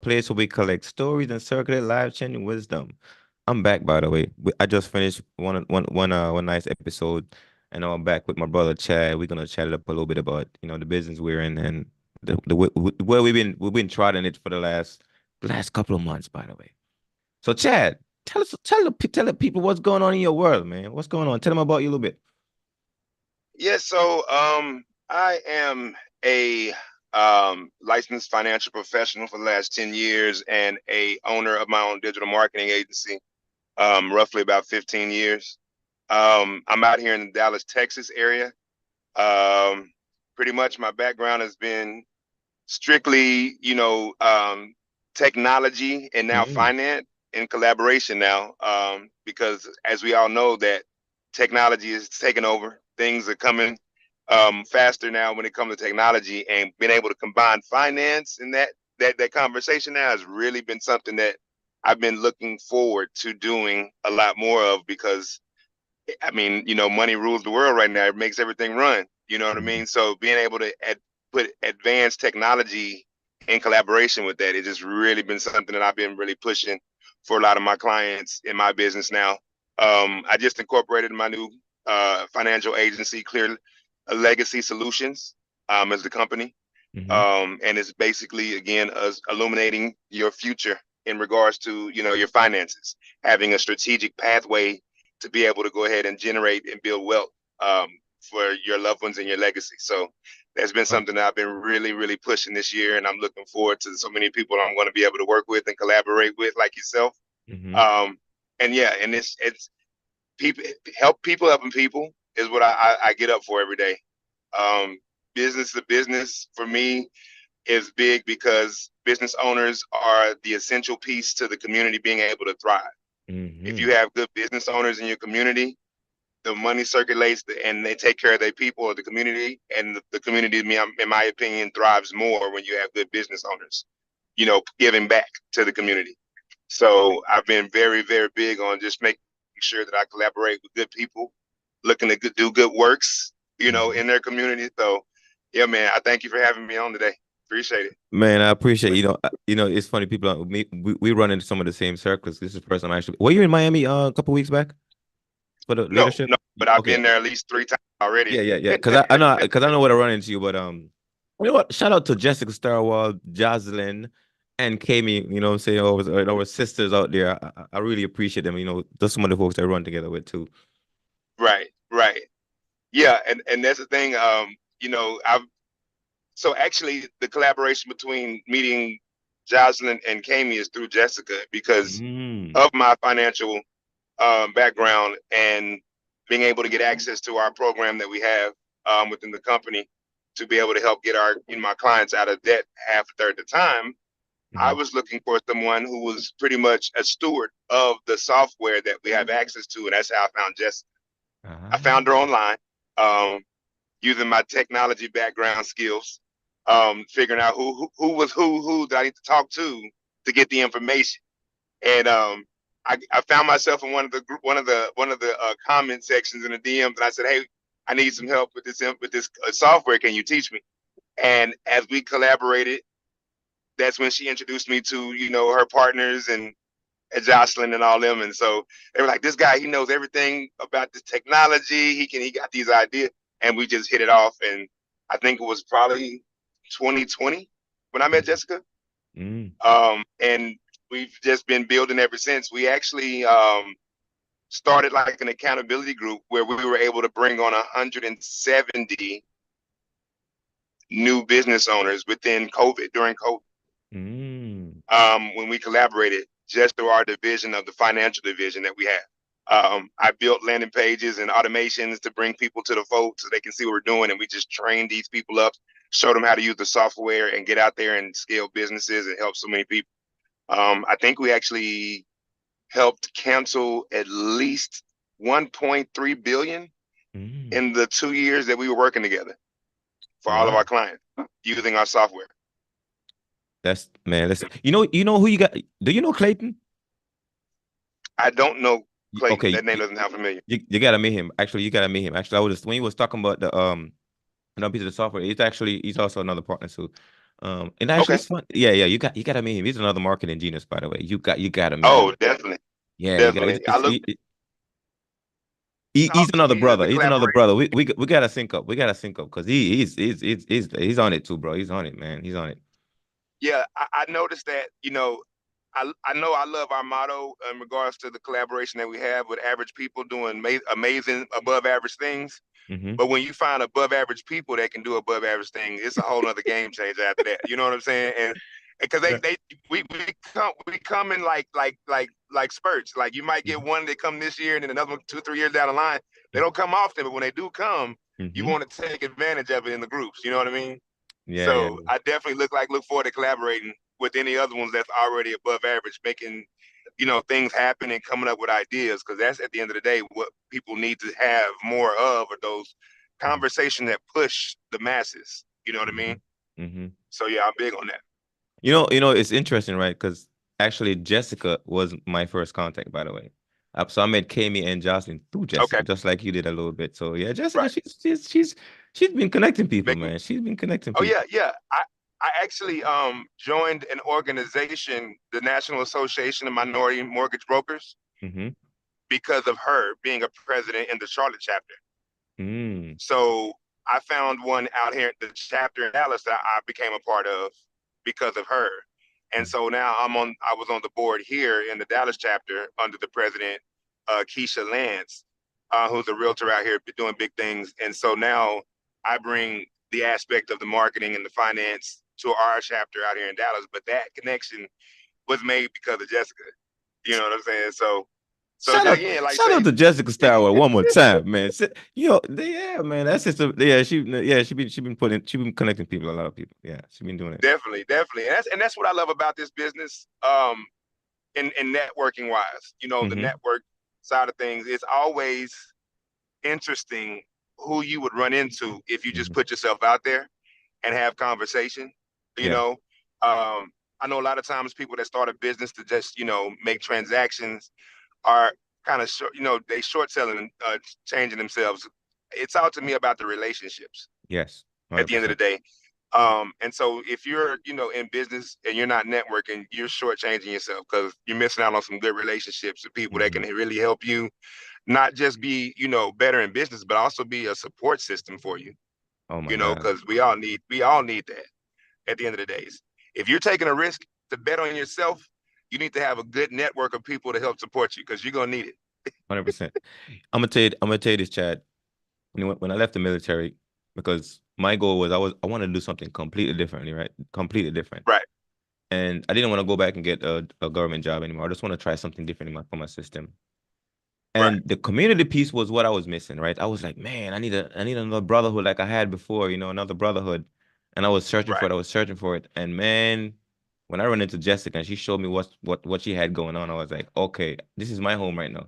place where we collect stories and circulate life-changing wisdom. I'm back, by the way. I just finished one nice episode, and now I'm back with my brother Chad. We're gonna chat it up a little bit about the business we're in and where we've been trotting it for the last couple of months, by the way. So Chad, tell the people what's going on in your world, man. What's going on? Tell them about you a little bit. Yes, so I am a licensed financial professional for the last 10 years and a owner of my own digital marketing agency, roughly about 15 years. I'm out here in the Dallas, Texas area. Um, Pretty much my background has been strictly, technology and now Mm, finance in collaboration now, because as we all know that technology is taking over. Things are coming faster now when it comes to technology, and being able to combine finance and that conversation now has really been something that I've been looking forward to doing a lot more of because I mean, money rules the world right now. It makes everything run. You know what I mm, mean? So being able to put advanced technology in collaboration with that, it's just really been something that I've been really pushing for a lot of my clients in my business now. I just incorporated my new financial agency, Clear Legacy Solutions, as the company. mm-hmm. And it's basically, again, us illuminating your future in regards to, your finances, having a strategic pathway to be able to go ahead and generate and build wealth for your loved ones and your legacy. So that's been Oh, something that I've been really, really pushing this year, and I'm looking forward to so many people I'm going to be able to work with and collaborate with, like yourself. mm-hmm. Um, and yeah, and it's people helping people is what I get up for every day. Um, Business to business for me is big because business owners are the essential piece to the community being able to thrive. If you Mm-hmm. have good business owners in your community, the money circulates and they take care of their people or the community, and the community, in my opinion, thrives more when you have good business owners, giving back to the community. So I've been very, very big on just making sure that I collaborate with good people looking to do good works, in Mm-hmm. their community. So yeah, man, I thank you for having me on today. Appreciate it. Man, I appreciate it's funny. People we run into some of the same circles. This is the first time actually. Were you in Miami a couple weeks back for the No, leadership? no, but I've Okay, been there at least 3 times already. yeah. Because I know what I run into you, but you know what? Shout out to Jessica Starwall, Jocelyn, and Kami. You know what I'm saying? Our sisters out there. I really appreciate them. Just some of the folks I run together with too. Right, right. Yeah, and that's the thing. I've so actually the collaboration between meeting Jocelyn and Kami is through Jessica because Mm. of my financial background and being able to get access to our program that we have within the company to be able to help get my clients out of debt half a third of the time. I Mm-hmm. was looking for someone who was pretty much a steward of the software that we have access to, and that's how I found Jessica. I Ah. found her online um, using my technology background skills, figuring out who was who that I need to talk to get the information. And I found myself in one of the comment sections in the DMs, and I said, "Hey, I need some help with this software. Can you teach me?" And as we collaborated, that's when she introduced me to her partners and Jocelyn and all them. And so they were like, "This guy, he knows everything about this technology. He got these ideas," and we just hit it off. And I think it was probably 2020 when I met Jessica. Mm. And we've just been building ever since. We actually started like an accountability group where we were able to bring on 170 new business owners within COVID during COVID. Mm. When we collaborated just through our division of the financial division that we have. I built landing pages and automations to bring people to the fold so they can see what we're doing, and we just train these people up, show them how to use the software, and get out there and scale businesses and help so many people. I think we actually helped cancel at least 1.3 billion Mm. in the 2 years that we were working together for all of our Wow. clients using our software. That's man. Listen, you know who you got. Do you know Clayton? I don't know Clayton. Okay, That name doesn't sound familiar. you gotta meet him. Actually, you gotta meet him. Actually, I was just when he was talking about the piece of the software. He's also another partner too. And actually, Okay. it's fun. Yeah, yeah. You gotta meet him. He's another marketing genius, by the way. You gotta meet him. Oh, definitely, Yeah, you gotta. definitely. I look He's talk to another me brother. the He's another collaboration. brother. We gotta sync up. We gotta sync up because he's on it too, bro. He's on it, man. He's on it. Yeah, I noticed that. I know I love our motto in regards to the collaboration that we have with average people doing amazing, above average things. Mm-hmm. But when you find above average people that can do above average things, it's a whole other game changer after that. You know what I'm saying? And because Yeah. we come in like spurts. Like you might get Mm-hmm. one that come this year, and then another one 2 3 years down the line. They don't come often, but when they do come, you Mm-hmm. want to take advantage of it in the groups. You know what I mean? Yeah, yeah, So I definitely look forward to collaborating with any other ones that's already above average, making things happen and coming up with ideas, because that's at the end of the day what people need to have more of, are those yeah. conversations that push the masses. You know what I Mm-hmm. mean? Mm-hmm. So yeah, I'm big on that. It's interesting, right? Because actually, Jessica was my first contact, by the way. So I met Kami and Jocelyn through Okay, Jessica, just like you did a little bit. So yeah, Jessica, right. she's been connecting people, Make me. man. She's been connecting Oh yeah, people. yeah. I actually joined an organization, the National Association of Minority Mortgage Brokers, Mm-hmm. because of her being a president in the Charlotte chapter. Mm. So I found one out here, the chapter in Dallas, that I became a part of because of her. And so now I was on the board here in the Dallas chapter under the president, Keisha Lance, who's a realtor out here doing big things. And so now I bring the aspect of the marketing and the finance to our chapter out here in Dallas. But that connection was made because of Jessica. You know what I'm saying? So again, like I Shout out say, to Jessica Starwell one more time, man. Yeah, man, that's just yeah, she been connecting people, a lot of people. Yeah, she been doing it. definitely, definitely, and that's what I love about this business. In networking wise, the Mm-hmm. network side of things, it's always interesting who you would run into if you just Mm-hmm. put yourself out there and have conversation. You Yeah. know, I know a lot of times people that start a business to just make transactions are kind of short. They short selling, changing themselves. It's all to me about the relationships Yes. at the end of the 100%. day. And so if you're, in business and you're not networking, you're shortchanging yourself, because you're missing out on some good relationships with people that Mm-hmm. can really help you not just be, better in business, but also be a support system for you, Oh my God. because we all need that at the end of the days. If you're taking a risk to bet on yourself, you need to have a good network of people to help support you, because you're gonna need it. 100%. I'm gonna tell you this, Chad. When I left the military, because my goal was I wanted to do something completely differently, right? Completely different. Right, And I didn't want to go back and get a government job anymore. I just want to try something different for my system. right, And the community piece was what I was missing, right? I was like, man, I need another brotherhood like I had before, another brotherhood. And I was searching for right, it. I was searching for it. And man, when I ran into Jessica and she showed me what she had going on, I was like, okay, this is my home right now.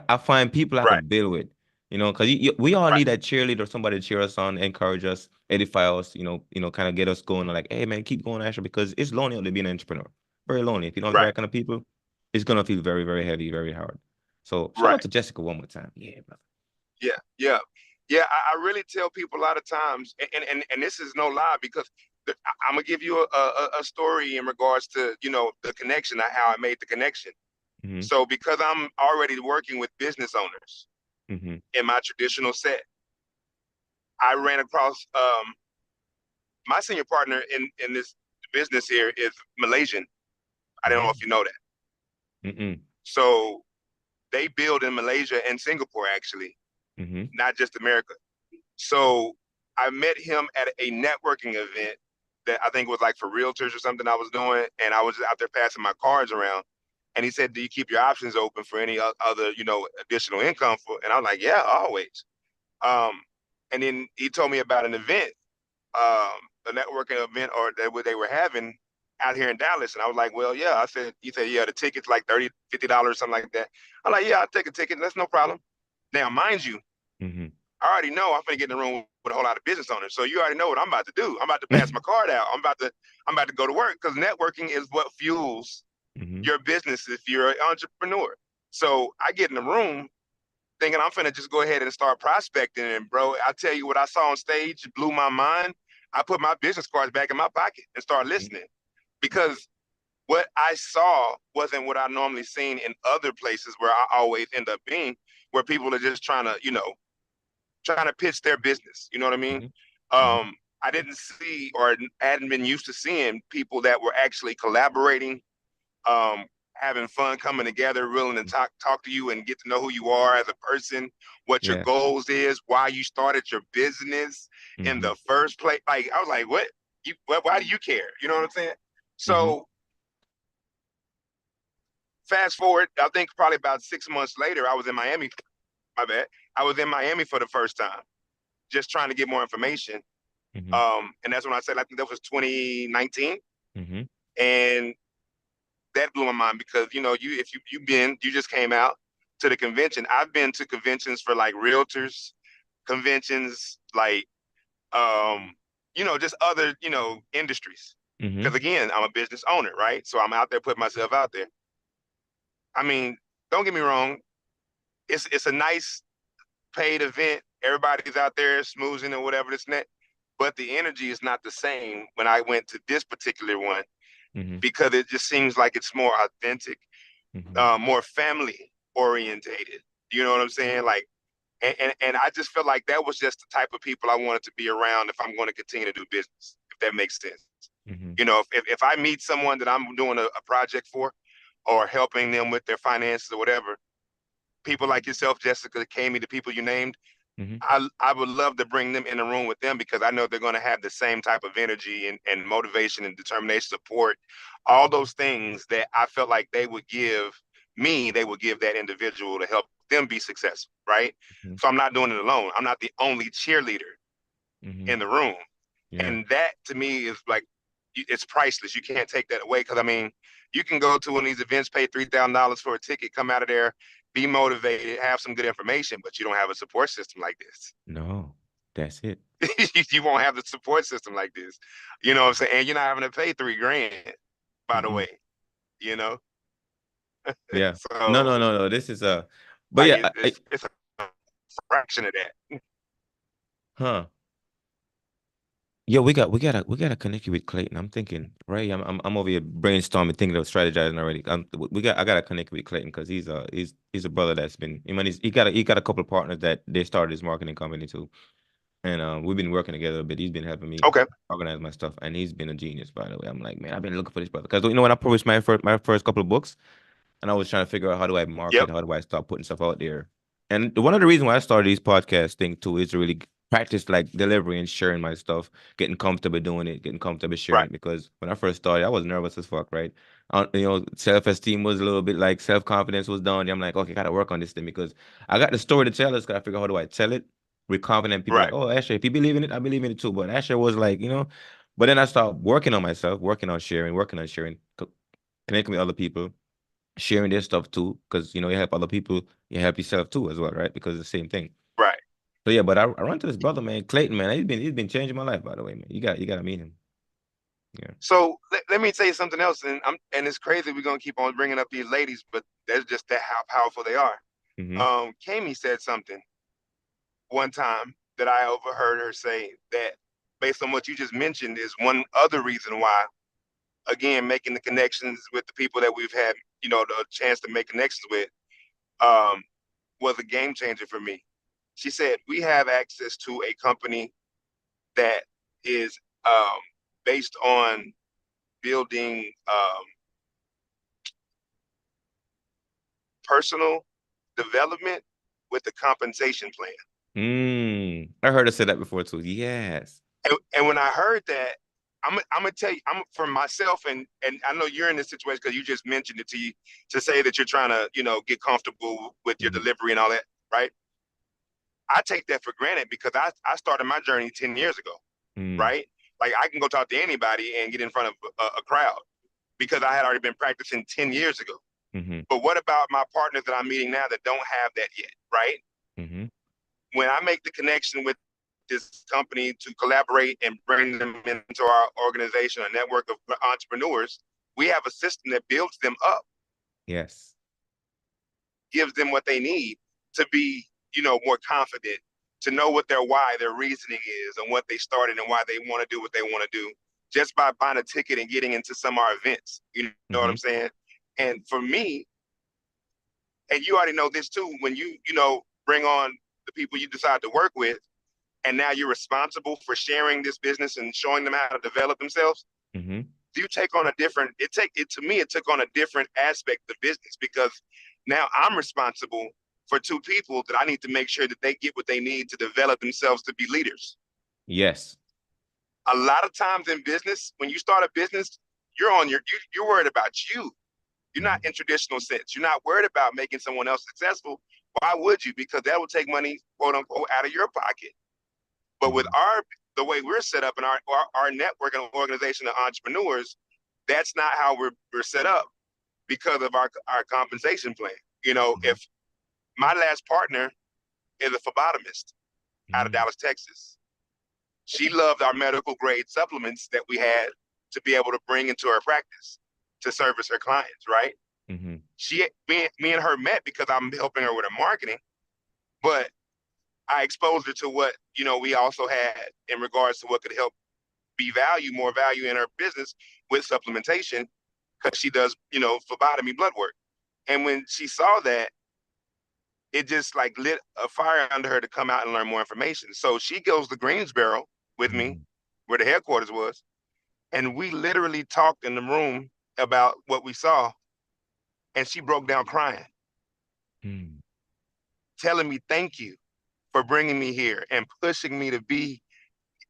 I find people I right, could build with, because we all right, need that cheerleader, somebody to cheer us on, encourage us, edify us, kind of get us going. Like, hey man, keep going, Asher, because it's lonely out there being an entrepreneur. Very lonely. If you don't have the right, right kind of people, it's gonna feel very, very heavy, very hard. So shout out right. to Jessica one more time. Yeah, brother. Yeah, yeah, yeah. I really tell people a lot of times, and this is no lie, because I'm gonna give you a story in regards to the connection, how I made the connection. Mm-hmm. So because I'm already working with business owners Mm-hmm. in my traditional set, I ran across my senior partner in this business here is Malaysian. I don't know if you know that. Mm-hmm. So they build in Malaysia and Singapore, actually, Mm-hmm. not just America. So I met him at a networking event that I think was like for realtors or something I was doing, and I was out there passing my cards around. And he said, "Do you keep your options open for any other, additional income?" And I'm like, "Yeah, always." Um, and then he told me about an event, a networking event, or that what they were having out here in Dallas. And I was like, "Well, yeah." He said, "Yeah, the ticket's like $30, $50, something like that." I'm like, "Yeah, I'll take a ticket. That's no problem." Now, mind you, Mm-hmm. I already know I'm gonna get in the room with a whole lot of business owners. So you already know what I'm about to do. I'm about to pass my card out. I'm about to go to work, because networking is what fuels Mm-hmm. your business if you're an entrepreneur. So I get in the room thinking I'm finna just go ahead and start prospecting. And bro, I tell you what I saw on stage blew my mind. I put my business cards back in my pocket and started listening because what I saw wasn't what I normally seen in other places where I always end up being, where people are just trying to, trying to pitch their business. You know what I mean? Mm-hmm. Mm-hmm. I didn't see or hadn't been used to seeing people that were actually collaborating, um, having fun, coming together, willing to talk to you and get to know who you are as a person, what your Yeah. goals is, why you started your business in Mm-hmm. the first place. Like I was like, what? Why do you care? You know what I'm saying? Mm-hmm. So fast forward, I think probably about 6 months later, I was in Miami. My bad. I was in Miami for the first time, just trying to get more information. Mm-hmm. And that's when I said, I think that was 2019. Mm-hmm. And that blew my mind because, you just came out to the convention. I've been to conventions for like realtors, conventions, like, just other, industries. Mm-hmm. Because again, I'm a business owner, right? So I'm out there putting myself out there. I mean, don't get me wrong. It's a nice paid event. Everybody's out there smoozing or whatever this and that. But the energy is not the same when I went to this particular one Mm-hmm. because it just seems like it's more authentic, Mm-hmm. more family orientated. You know what I'm saying? Like, and I just felt like that was just the type of people I wanted to be around if I'm going to continue to do business, if that makes sense. Mm-hmm. If I meet someone that I'm doing a project for or helping them with their finances or whatever, people like yourself, Jessica, Kami, the people you named, Mm-hmm. I would love to bring them in the room with them because I know they're going to have the same type of energy and motivation and determination, support, all those things that I felt like they would give me, they would give that individual to help them be successful, right? Mm-hmm. So I'm not doing it alone. I'm not the only cheerleader Mm-hmm. in the room. Yeah. And that to me is like, it's priceless. You can't take that away because I mean, you can go to one of these events, pay $3,000 for a ticket, come out of there, be motivated, have some good information, but you don't have a support system like this. No, that's it. You won't have the support system like this. You know what I'm saying? And you're not having to pay 3 grand, by the Mm-mm. way, you know? Yeah. No, no, So no, no. This is but like yeah, it's a fraction of that. huh. Yo, we gotta connect you with Clayton. I'm thinking, right? I'm over here brainstorming, thinking of strategizing already. I gotta connect with Clayton because he's a brother that's been. I mean, he got a couple of partners that they started his marketing company too, and we've been working together a bit. He's been helping me Okay. organize my stuff, and he's been a genius, by the way. I'm like, man, I've been looking for this brother because when I published my first couple of books, and I was trying to figure out how do I market, Yep. how do I start putting stuff out there. And one of the reasons why I started these podcast thing too is to really practice like delivery and sharing my stuff, getting comfortable doing it, getting comfortable sharing Right. it. Because when I first started, I was nervous as fuck, right? Self-esteem was a little bit like self-confidence was down. I'm like, okay, gotta work on this thing because I got the story to tell. Us gotta figure out how do I tell it with confident people like, Right. oh, Asher, if you believe in it, I believe in it too. But Asher was like, but then I started working on myself, working on sharing, connecting with other people sharing their stuff too, because you help other people, you help yourself too as well, right? Because it's the same thing. Right. So yeah, but I run to this brother, man, Clayton, man. He's been changing my life, by the way, man. You gotta meet him. Yeah. So let me tell you something else, and it's crazy we're gonna keep on bringing up these ladies, but that's just that how powerful they are. Mm-hmm. Kami said something one time that I overheard her say that based on what you just mentioned is one other reason why, again, making the connections with the people that we've had, the chance to make connections with, um, was a game changer for me. She said, we have access to a company that is um, based on building personal development with a compensation plan. I heard her say that before too. Yes. And when I heard that, I'm gonna tell you, I'm for myself, and I know you're in this situation because you just mentioned it to say that you're trying to, get comfortable with your Mm-hmm. delivery and all that, right? I take that for granted because I started my journey 10 years ago, Mm-hmm. right? Like I can go talk to anybody and get in front of a crowd because I had already been practicing 10 years ago. Mm-hmm. But what about my partners that I'm meeting now that don't have that yet, right? Mm-hmm. When I make the connection with this company to collaborate and bring them into our organization, a network of entrepreneurs, we have a system that builds them up, Yes. gives them what they need to be, more confident. to know what their why, their reasoning is, and what they started and why they want to do what they want to do, just by buying a ticket and getting into some of our events. You know what I'm Mm-hmm. saying? And for me, and you already know this too, when you bring on the people you decide to work with, and now you're responsible for sharing this business and showing them how to develop themselves, Mm-hmm. you take on a different it to me it took on a different aspect of business, because now I'm responsible for two people that I need to make sure that they get what they need to develop themselves to be leaders. Yes. A lot of times in business, when you start a business, you're on you're worried about you. You're not Mm-hmm. in traditional sense. You're not worried about making someone else successful. Why would you? Because that will take money, quote unquote, out of your pocket. But with Mm-hmm. the way we're set up in our network and organization of entrepreneurs, that's not how we're set up because of our compensation plan. If my last partner is a phlebotomist out of Mm-hmm. Dallas, Texas, she loved our medical grade supplements that we had to be able to bring into her practice to service her clients, right? Mm-hmm. Me and her met because I'm helping her with her marketing, but I exposed her to what, we also had in regards to what could help more value in her business with supplementation, because she does, phlebotomy blood work. And when she saw that, it just like lit a fire under her to come out and learn more information. So she goes to Greensboro with me, Mm-hmm. where the headquarters was, and we literally talked in the room about what we saw, and she broke down crying, Mm-hmm. telling me thank you for bringing me here and pushing me to be,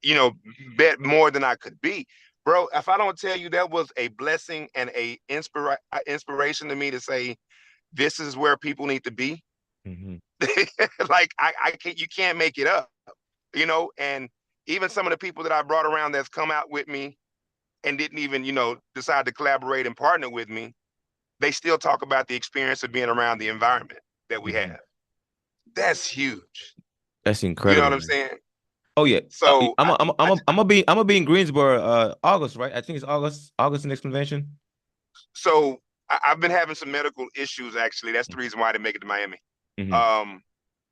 you know, bet more than I could be. Bro, if I don't tell you that was a blessing and inspiration to me to say, this is where people need to be. Mm-hmm. Like I can't, you can't make it up. And even some of the people that I brought around that's come out with me and didn't even, decide to collaborate and partner with me, they still talk about the experience of being around the environment that we Mm-hmm. have. That's huge. That's You know what incredible, I'm man. saying? Oh yeah. So I'm gonna be in Greensboro August, right? I think it's August next convention. so I've been having some medical issues actually. That's the reason why I didn't make it to Miami. Mm-hmm. Um,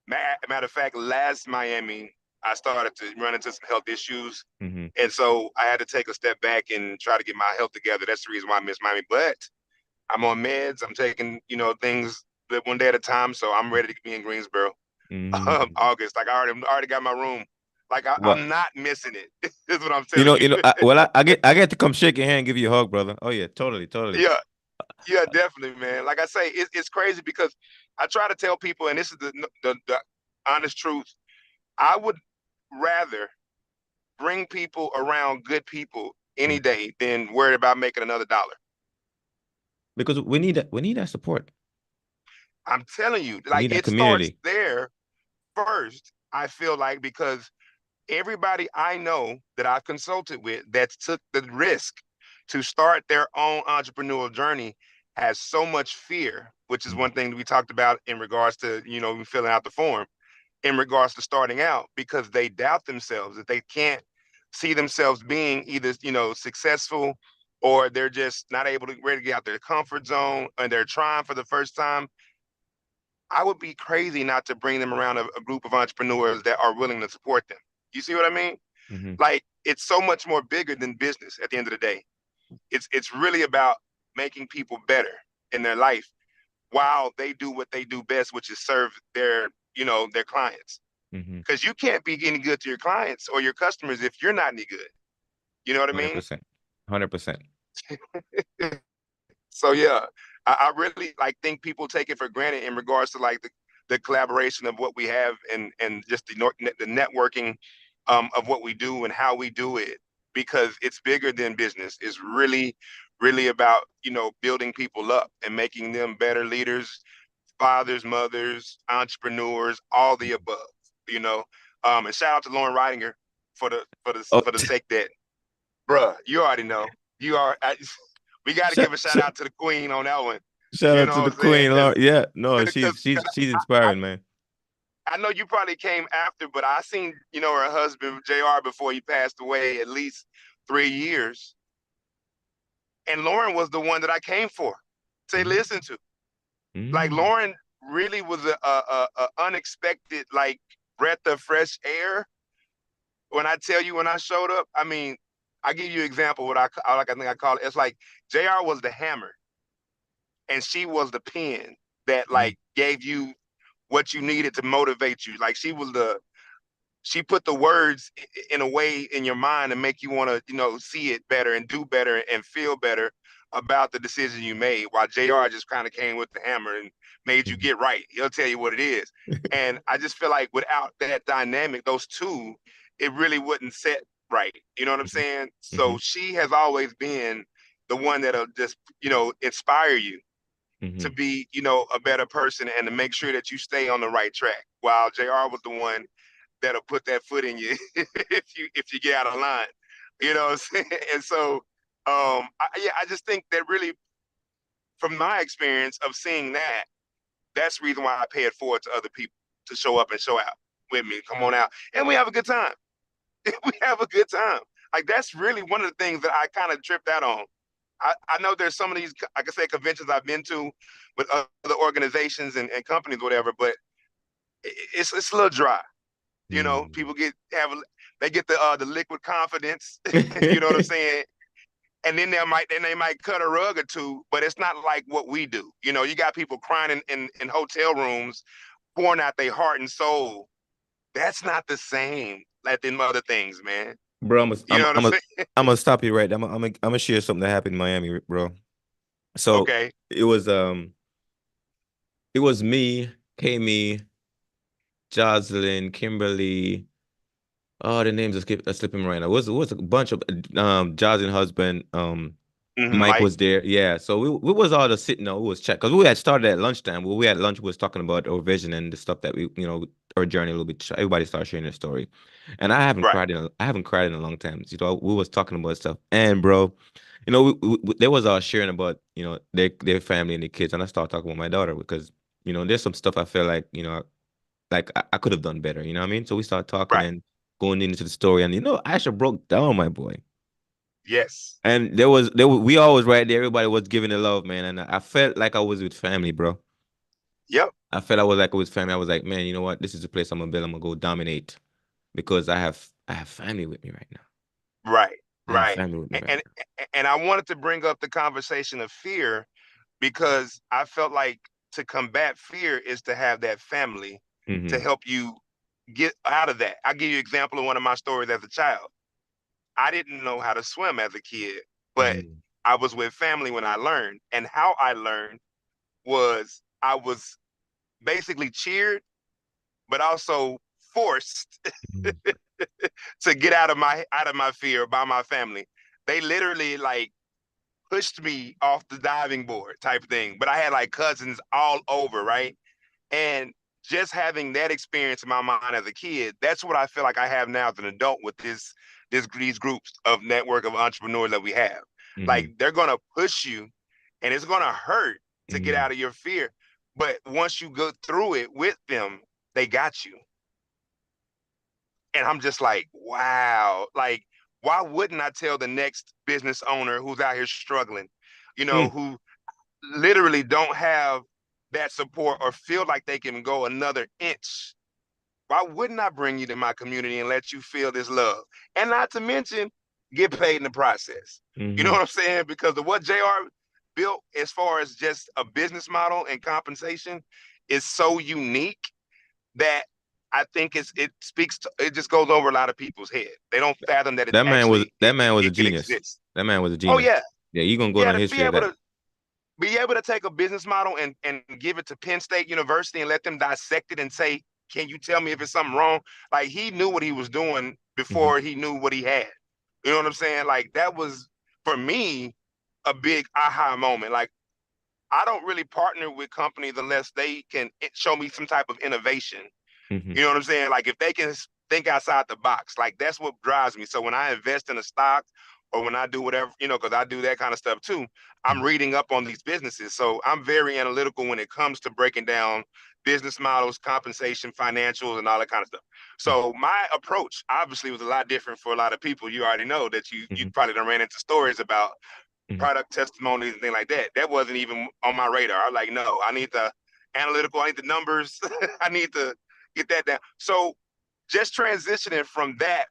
matter of fact, last Miami, I started to run into some health issues. Mm-hmm. And so I had to take a step back and try to get my health together. That's the reason why I missed Miami. But I'm on meds. I'm taking, things one day at a time. So I'm ready to be in Greensboro Mm-hmm. August. Like I already got my room. Like Well, I'm not missing it. Is what I'm telling you. I get to come shake your hand, and give you a hug, brother. Oh yeah, totally, totally. Yeah, yeah, definitely, man. Like I say, it's crazy because I try to tell people, and this is the honest truth. I would rather bring people around good people any Mhm. day than worry about making another dollar. Because we need that support. I'm telling you, We like need that it starts community. there first. I feel like because everybody I know that I've consulted with that took the risk to start their own entrepreneurial journey has so much fear, which is Mhm. one thing that we talked about in regards to, filling out the form, in regards to starting out, because they doubt themselves, that they can't see themselves being either, successful, or they're just not able to ready to get out their comfort zone and they're trying for the first time. I would be crazy not to bring them around a group of entrepreneurs that are willing to support them. You see what I mean? Mhm. Like it's so much more bigger than business at the end of the day. It's really about making people better in their life while they do what they do best, which is serve their clients. Mhm. Because you can't be any good to your clients or your customers if you're not any good. You know what I mean? 100%. 100%. So yeah, I really like think people take it for granted in regards to like the collaboration of what we have, and just the networking of what we do and how we do it, because it's bigger than business. It's really about building people up and making them better leaders, fathers, mothers, entrepreneurs, all the above. You know, and shout out to Lauren Ridinger for the for the Oh, for the sake that, bruh, you already know. You are. We got to shout, give a shout shout, out to the queen on that one. shout You out know to the what I'm saying? queen, Lauren. Yeah, no, Because she's I, inspiring, man. I know you probably came after, but I seen her husband Jr. before he passed away at least 3 years, and Lauren was the one that I came for to Mhm. listen to. Like Mm. Lauren really was a unexpected, like. breath of fresh air. When I tell you when I showed up, I mean, I give you an example what I think I call it. It's like JR was the hammer and she was the pen that Mhm. like gave you what you needed to motivate you. Like she put the words in a way in your mind to make you want to, see it better and do better and feel better about the decision you made. While JR just kind of came with the hammer and made you Mhm. get right. He'll tell you what it is. And I just feel like without that dynamic, those two, it really wouldn't set right. You know what I'm Mhm. saying? So Mhm. she has always been the one that'll just, inspire you to Mhm. be, a better person and to make sure that you stay on the right track. While JR was the one that'll put that foot in you if you get out of line. You know what I'm saying? And so I just think that really, from my experience of seeing that, that's the reason why I pay it forward to other people to show up and show out with me. Come on out. And we have a good time. We have a good time. Like that's really one of the things that I kind of tripped out on. I know there's some of these, like I say, conventions I've been to with other organizations and companies, whatever, but it's a little dry. Mm. People they get the liquid confidence. You know what I'm saying? And then they might cut a rug or two, but it's not like what we do. You got people crying in hotel rooms, pouring out their heart and soul. That's not the same like them other things, man. Bro, You know what I'm saying? I'm gonna stop you right there. I'm gonna share something that happened in Miami, bro. So Okay. it was it was me, Kami, Jocelyn, Kimberly. Oh, the names are slipping right now. It was a bunch of Jocelyn husband. Mike Mike. was there. Yeah. So we was all just sitting there. We was chat because we had started at lunchtime. When we had lunch, we was talking about our vision and the stuff that we, our journey a little bit. Everybody started sharing their story. And Right. I haven't cried in a long time. We was talking about stuff. And bro, they was all sharing about, their family and their kids. And I started talking about my daughter because, there's some stuff I feel like, like I could have done better. You know what I mean? So we started talking Right. and going into the story. And Asha broke down, my boy. Yes. And we all was right there. Everybody was giving the love, man. And I felt like I was with family, bro. Yep. I felt I was like I was family. I was like, man, you know what? This is the place I'm gonna build. I'm gonna go dominate because I have family with me right now. Right. I have Right. family with me And, right and now. and I wanted to bring up the conversation of fear because I felt like to combat fear is to have that family to Mm-hmm. help you get out of that. I'll give you an example of one of my stories as a child. I didn't know how to swim as a kid, but Mm-hmm. I was with family when I learned. And how I learned was I was basically cheered, but also forced to get out of my fear by my family. They literally like pushed me off the diving board type thing. But I had like cousins all over, right? And just having that experience in my mind as a kid, that's what I feel like I have now as an adult with these groups of network of entrepreneurs that we have. Mm-hmm. Like they're gonna push you and it's gonna hurt to get Mm-hmm. out of your fear. But once you go through it with them, they got you. And I'm just like, wow. Like, why wouldn't I tell the next business owner who's out here struggling, who literally don't have that support or feel like they can go another inch? Why wouldn't I bring you to my community and let you feel this love? And not to mention, get paid in the process. You know Mm-hmm. what I'm saying? Because of what JR built as far as just a business model and compensation is so unique that I think it speaks to it just goes over a lot of people's head. They don't fathom that it's That man was actually that man was a it can genius. exist. That man was a Oh genius. yeah, Yeah, you gonna go yeah. down To history as that. be able to take a business model and give it to Penn State University and let them dissect it and say, can you tell me if it's something wrong? Like he knew what he was doing Mm-hmm. before he knew what he had. You know what I'm saying? Like that was for me a big aha moment. Like I don't really partner with companies unless they can show me some type of innovation. Mm-hmm. You know what I'm saying? Like if they can think outside the box, like that's what drives me. So when I invest in a stock or when I do whatever, because I do that kind of stuff too, I'm reading up on these businesses. So I'm very analytical when it comes to breaking down business models, compensation, financials, and all that kind of stuff. So my approach obviously was a lot different for a lot of people. You already know that you Mm-hmm. probably done ran into stories about Mm-hmm. product testimonies and things like that. That wasn't even on my radar. I was like, no, I need the analytical, I need the numbers, I need to get that down. So just transitioning from that,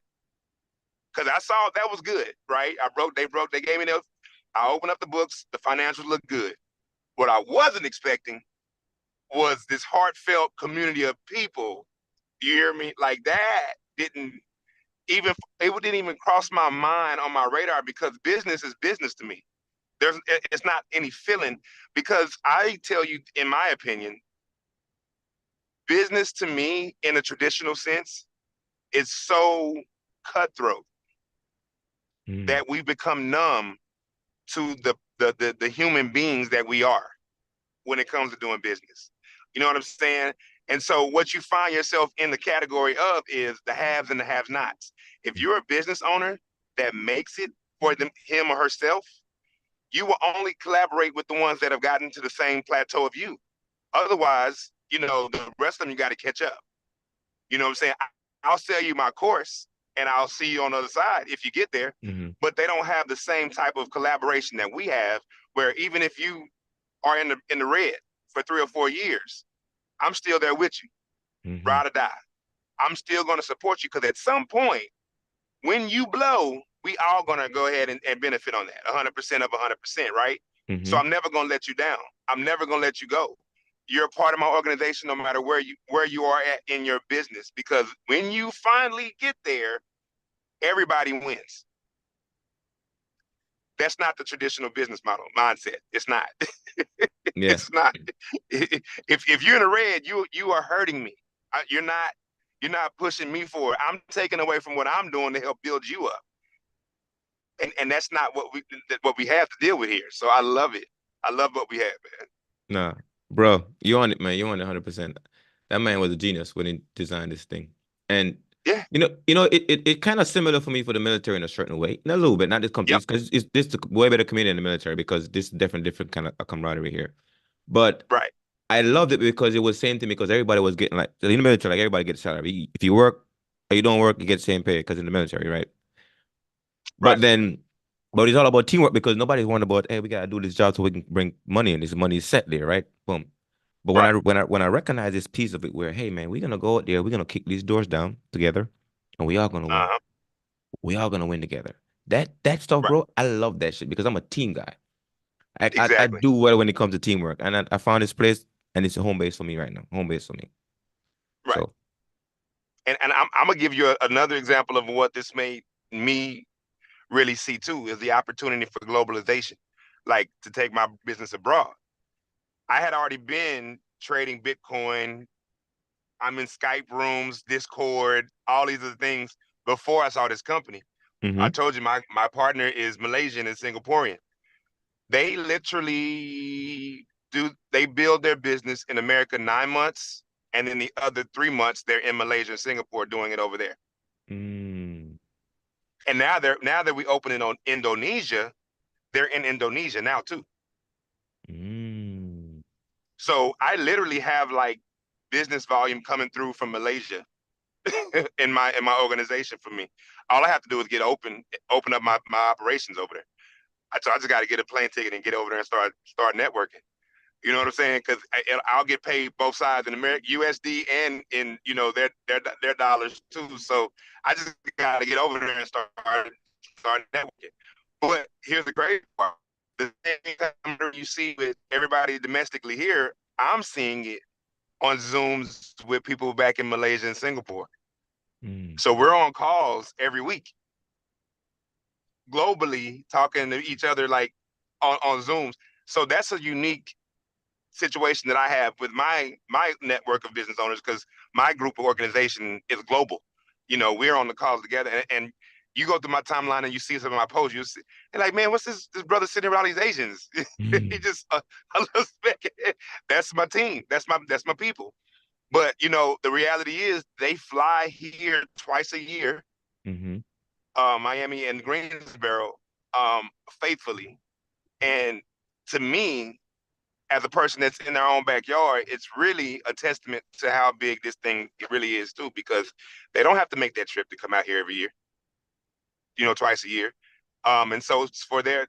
because I saw that was good, right? They gave me those. I opened up the books, the financials look good. What I wasn't expecting was this heartfelt community of people. You hear me? Like that even it didn't even cross my mind on my radar, because business is business to me. It's not any feeling, because I tell you, in my opinion, business to me in a traditional sense is so cutthroat Mm. that we become numb to the human beings that we are when it comes to doing business. You know what I'm saying? And so what you find yourself in the category of is the haves and the have-nots. If you're a business owner that makes it for him or herself, you will only collaborate with the ones that have gotten to the same plateau of you. Otherwise, the rest of them, you got to catch up. You know what I'm saying? I'll sell you my course and I'll see you on the other side if you get there. Mm-hmm. But they don't have the same type of collaboration that we have, where even if you are in the red for 3 or 4 years, I'm still there with you, Mm-hmm. ride or die. I'm still going to support you, because at some point, when you blow, we all going to go ahead and benefit on that, 100% of 100%, right? So Mm-hmm. I'm never going to let you down. I'm never going to let you go. You're a part of my organization, no matter where you are at in your business, because when you finally get there, everybody wins. That's not the traditional business model mindset. It's not. Yeah. It's not. If you're in the red, you are hurting me. You're not pushing me forward. I'm taking away from what I'm doing to help build you up, and that's not what we have to deal with here. So I love it. I love what we have, man. Nah, bro, you on it, man. You on it 100%. That man was a genius when he designed this thing. And Yeah. it kind of similar for me for the military in a certain way. In a little bit, not this Yep. companies, because it's this way better community in the military, because this different kind of a camaraderie here. But Right. I loved it because it was same thing, because everybody was getting like in the military, like everybody gets salary. If you work or you don't work, you get the same pay, because in the military, right? Right. But then, but it's all about teamwork, because nobody's worrying about, hey, we gotta do this job so we can bring money in. This money is set there, right? Boom. But when I Right. when I when I recognize this piece of it, where, hey man, we're gonna go out there, we're gonna kick these doors down together, and we all gonna win. Uh-huh. We all gonna win together. That stuff, Right. bro, I love that shit, because I'm a team guy. I Exactly. do well when it comes to teamwork, and I found this place, and it's a home base for me right now. Home base for me. Right. So. And I'm gonna give you another example of what this made me really see too, is the opportunity for globalization, like to take my business abroad. I had already been trading Bitcoin. I'm in Skype rooms, Discord, all these other things before I saw this company. I Mm-hmm. told you my partner is Malaysian and Singaporean. They literally they build their business in America 9 months, and then the other 3 months they're in Malaysia and Singapore doing it over there. Mm. And now that we open it on Indonesia, they're in Indonesia now too. Mm. So I literally have like business volume coming through from Malaysia in my organization for me. All I have to do is open up my operations over there. So I just got to get a plane ticket and get over there and start networking. You know what I'm saying? Because I'll get paid both sides in American USD and in their dollars too. So I just got to get over there and start networking. But here's the great part: the same time you see with everybody domestically here, I'm seeing it on Zooms with people back in Malaysia and Singapore. Mm. So we're on calls every week globally, talking to each other like on Zooms. So that's a unique situation that I have with my network of business owners, because my group of organization is global. We're on the calls together, and you go through my timeline and you see some of my posts, you see, and like, man, what's this brother sitting around these Asians? He Mm. just a little speck. That's my team. That's my people. But the reality is they fly here twice a year, Mm-hmm. Miami and Greensboro, faithfully. And to me, as a person that's in their own backyard, it's really a testament to how big this thing really is too, because they don't have to make that trip to come out here every year, twice a year. And so it's for their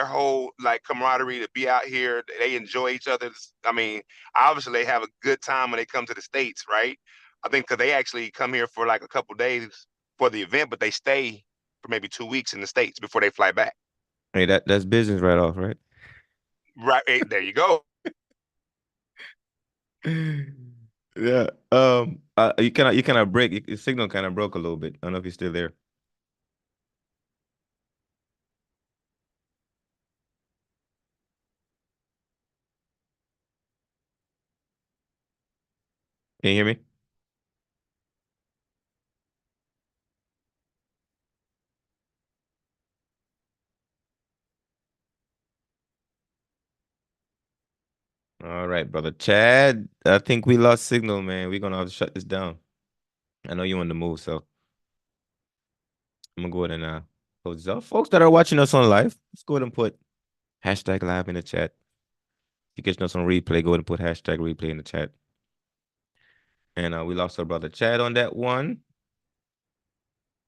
whole like camaraderie to be out here, they enjoy each other. I mean, obviously they have a good time when they come to the States, right? I think because they actually come here for like a couple days for the event, but they stay for maybe 2 weeks in the States before they fly back. Hey, that's business right off, right? Right, there you go. Yeah. You kind of break. Your signal kind of broke a little bit. I don't know if you're still there. Can you hear me? All right, brother Chad. I think we lost signal, man. We're gonna have to shut this down. I know you on the move, so I'm gonna go ahead and close this off. Folks that are watching us on live, let's go ahead and put hashtag live in the chat. If you're catching us on replay, go ahead and put hashtag replay in the chat. And we lost our brother Chad on that one.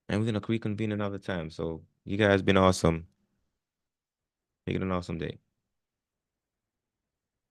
And we're gonna reconvene another time. So you guys been awesome. Make it an awesome day.